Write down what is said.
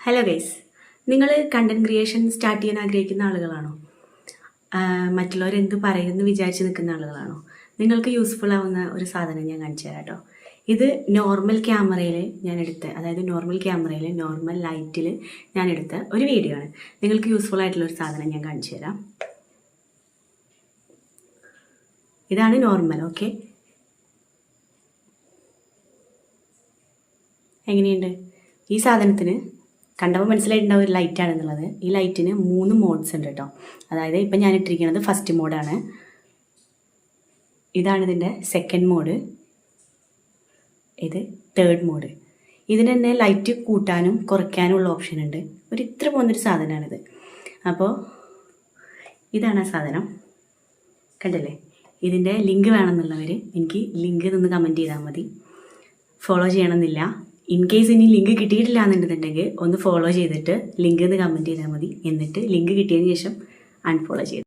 Hello guys, നിങ്ങൾ content creation start ചെയ്യാൻ ആഗ്രഹിക്കുന്ന ആളുകളാണോ? മറ്റുള്ളവരെന്ത് പറയുമെന്ന് വിചാരിച്ച് നിൽക്കുന്ന ആളുകളാണോ? നിങ്ങൾക്ക് യൂസ്ഫുൾ ആവുന്ന ഒരു സാധനം ഞാൻ കാണിച്ചു തരാം കേട്ടോ. ഇത് നോർമൽ ക്യാമറയിൽ ഞാൻ എടുത്ത, അതായത് നോർമൽ ക്യാമറയിൽ നോർമൽ ലൈറ്റിൽ ഞാൻ എടുത്ത ഒരു വീഡിയോ ആണ്. നിങ്ങൾക്ക് യൂസ്ഫുൾ ആയിട്ടുള്ള ഒരു സാധനം ഞാൻ കാണിച്ചു തരാം. ഇതാണ് നോർമൽ. ഓക്കെ, എങ്ങനെയുണ്ട്? ഈ സാധനത്തിന് കണ്ടപ്പോൾ മനസ്സിലായിട്ടുണ്ടാവും ഒരു ലൈറ്റാണെന്നുള്ളത്. ഈ ലൈറ്റിന് 3 മോഡ്സ് ഉണ്ട് കേട്ടോ. അതായത് ഇപ്പം ഞാൻ ഇട്ടിരിക്കുന്നത് ഫസ്റ്റ് മോഡാണ്. ഇതാണ് ഇതിൻ്റെ സെക്കൻഡ് മോഡ്, ഇത് തേർഡ് മോഡ്. ഇതിന് തന്നെ ലൈറ്റ് കൂട്ടാനും കുറയ്ക്കാനും ഉള്ള ഓപ്ഷൻ ഉണ്ട്. ഇത്ര പോകുന്നൊരു സാധനമാണിത്. അപ്പോൾ ഇതാണ് ആ സാധനം, കണ്ടല്ലേ? ഇതിൻ്റെ ലിങ്ക് വേണമെന്നുള്ളവർ എനിക്ക് ലിങ്ക് നിന്ന് കമൻറ്റ് ചെയ്താൽ മതി. ഫോളോ ചെയ്യണമെന്നില്ല. ഇൻ കേസ് ഇനി ലിങ്ക് കിട്ടിയിട്ടില്ല എന്നുണ്ടെന്നുണ്ടെങ്കിൽ ഒന്ന് ഫോളോ ചെയ്തിട്ട് ലിങ്ക് എന്ന് കമൻറ്റ് ചെയ്താൽ മതി. എന്നിട്ട് ലിങ്ക് കിട്ടിയതിന് ശേഷം അൺഫോളോ ചെയ്തു.